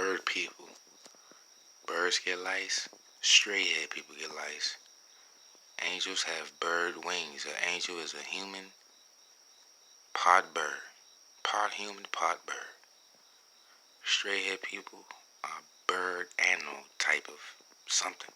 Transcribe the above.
bird people. Birds get lice. Straight-head people get lice. Angels have bird wings. An angel is a human pod bird. Pod human, pod bird. Straight-head people are bird animal type of something.